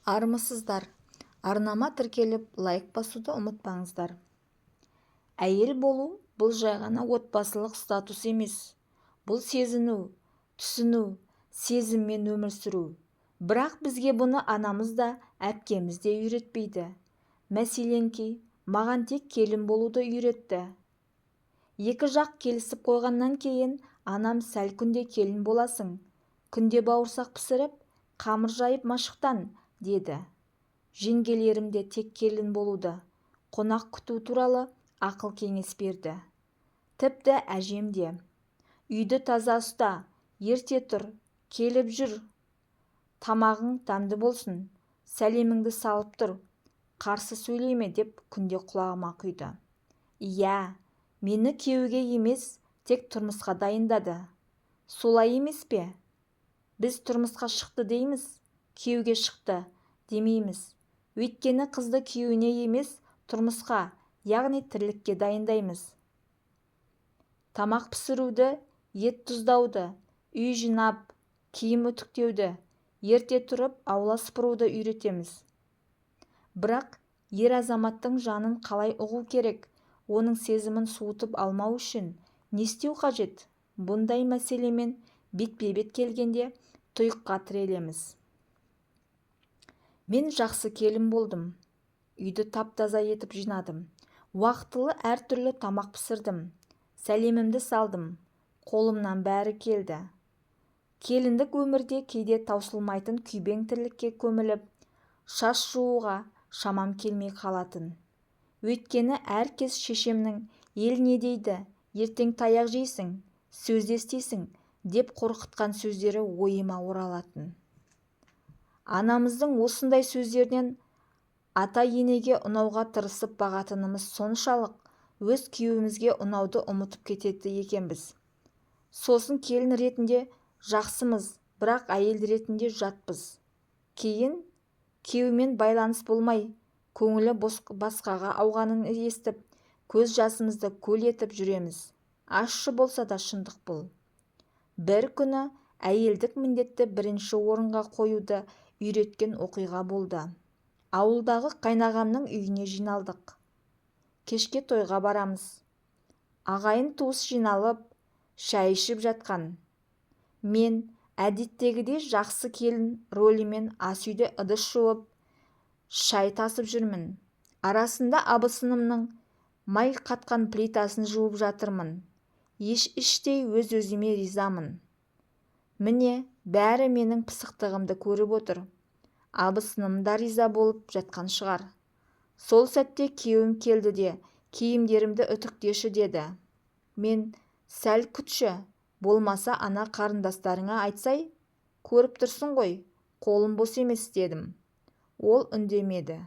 Армысыздар. Арнама тіркеліп лайк басуды ұмытпаңыздар. Әйел болу бұл жай ғана отбасылық статус емес. Бұл сезіну, түсіну, сезіммен өмір сүру. Бірақ бізге бұны анамыз да, әпкеміз де үйретпейді. Мәселенки, маған тек келін болуды үйретті. Екі жақ келісіп қойғаннан кейін анам сәл күнде келін боласың. Күнде бауырсақ пісіріп, қамыр жайып машықтан, деді. Жеңгелерім де тек келін болуды, қонақ күту туралы ақыл кеңес берді. Тіпті әжем де. Үйді таза ұста, ерте тұр, келіп жүр. Тамағың дәмді болсын, сәлеміңді салып тұр, қарсы сөйлеме деп күнде құлағыма құйды. Иә, мені күйеуге емес, тек тұрмысқа дайындады. Солай емес пе? Біз тұрмысқа шықты дейміз, күйеуге шықты демейміз. Өйткені қызды күйеуіне емес, тұрмысқа, яғни тірлікке дайындаймыз. Тамақ пісіруді, ет тұздауды, үй жинап, киім үтіктеуді, ерте тұрып аула сыпыруды үйретеміз. Бірақ ер азаматтың жанын қалай ұғу керек, оның сезімін суытып алмау үшін не істеу қажет? Бұндай мәселемен бетпе-бет келгенде тұйыққа тірелеміз. Мен жақсы келін болдым. Үйді тап-таза етіп жинадым. Уақытылы әртүрлі тамақ пісірдім. Сәлемімді салдым. Қолымнан бәрі келді. Келіндік өмірде кейде таусылмайтын күйбең тірлікке көміліп, шаш жууға шамам келмей қалатын. Өйткені әркез шешемнің ел не дейді, ертең таяқ жейсің, сөз естисің деп қорқытқан сөздері ойыма оралатын. Анамыздың осындай сөздерінен ата-енеге ұнауға тырысып бағатынымыз соншалық, өз күйеуімізге ұнауды ұмытып кетеді екенбіз. Сосын келін ретінде жақсымыз, бірақ әйел ретінде жатпыз. Кейін күйеумен байланыс болмай, көңілі басқаға ауғанын естіп, көз жасымызды көл етіп жүреміз. Ащы болса да шындық бұл. Бір күні әйелдік міндетті бірінші орынға қоюды үйреткен оқиға болды. Ауылдағы қайнағамның үйіне жиналдық. Кешке тойға барамыз. Ағайын туыс жиналып, шай ішіп жатқан. Мен әдеттегідей жақсы келін ролімен ас үйде ыдыс жуып, шай тасып жүрмін. Арасында абысынымның май қатқан плитасын жуып жатырмын. Іштей өз-өзіме ризамын. Міне, бәрі менің пысықтығымды көріп отыр. Абысыным да риза болып жатқан шығар. Сол сәтте күйеуім келді де, киімдерімді үтіктеші деді. Мен, сәл күтші, болмаса ана қарындастарыңа айтсай, көріп тұрсың ғой, қолым бос емес дедім. Ол үндемеді.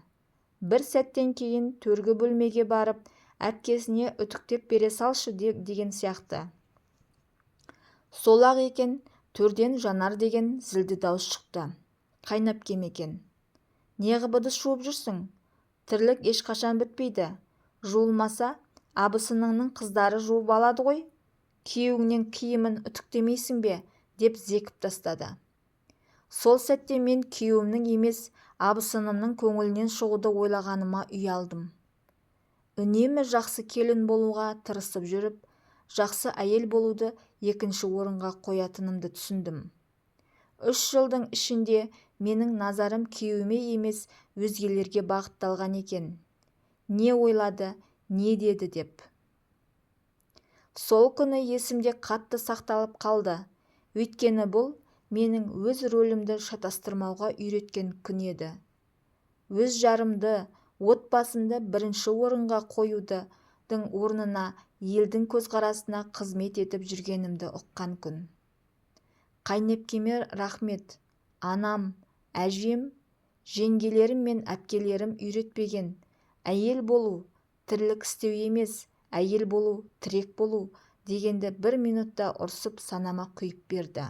Бір сәттен кейін төргі бөлмеге барып, әпкесіне үтіктеп бере салшы деген сияқты. Сол-ақ екен, төрден Жанар деген зілді дауыс шықты. Қайнап кем екен. Неғып ыдыс жуып жүрсің? Тірлік ешқашан бітпейді. Жуылмаса, абысыныңның қыздары жуып алады ғой. Күйеуіңнен киімін үтіктемейсің бе? Деп зекіп тастады. Сол сәтте мен күйеуімнің емес, абысынымның көңілінен шығуды ойлағаныма ұялдым. Үнемі жақсы келін болуға тырысып жүріп, жақсы әйел болуды екінші орынға қоятынымды түсіндім. 3 жылдың ішінде менің назарым күйеуіме емес, өзгелерге бағытталған екен. Не ойлады, не деді деп. Сол күні есімде қатты сақталып қалды. Өйткені бұл менің өз рөлімді шатастырмауға үйреткен күн еді. Өз жарымды, отбасымды бірінші орынға қоюдың орнына елдің көзқарасына қызмет етіп жүргенімді ұққан күн. Қайнепкеме рахмет. Анам, әжем, жеңгелерім мен әпкелерім үйретпеген. Әйел болу, тірлік істеу емес, әйел болу, тірек болу дегенді бір минутта ұрсып санама құйып берді.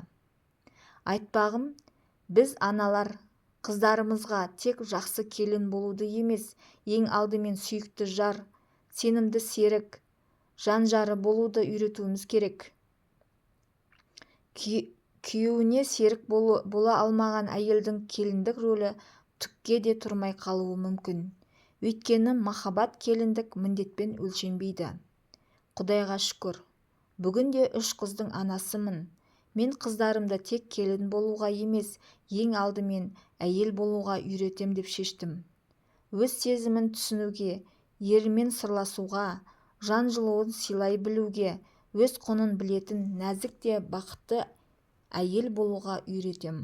Айтпағым, біз аналар, қыздарымызға тек жақсы келін болуды емес, ең алдымен сүйікті жар, сенімді серік, жан-жары болуды үйретуіміз керек. Күйеуіне серік бола алмаған әйелдің келіндік рөлі түкке де тұрмай қалуы мүмкін. Өйткені махаббат келіндік міндетпен өлшенбейді. Құдайға шүкір, бүгінде 3 қыздың анасымын. Мен қыздарымды тек келін болуға емес, ең алдымен әйел болуға үйретем деп шештім. Өз сезімін түсінуге, ерімен сырласуға, жан жылуын сыйлай білуге, өз құнын білетін нәзік те бақытты әйел болуға үйретем.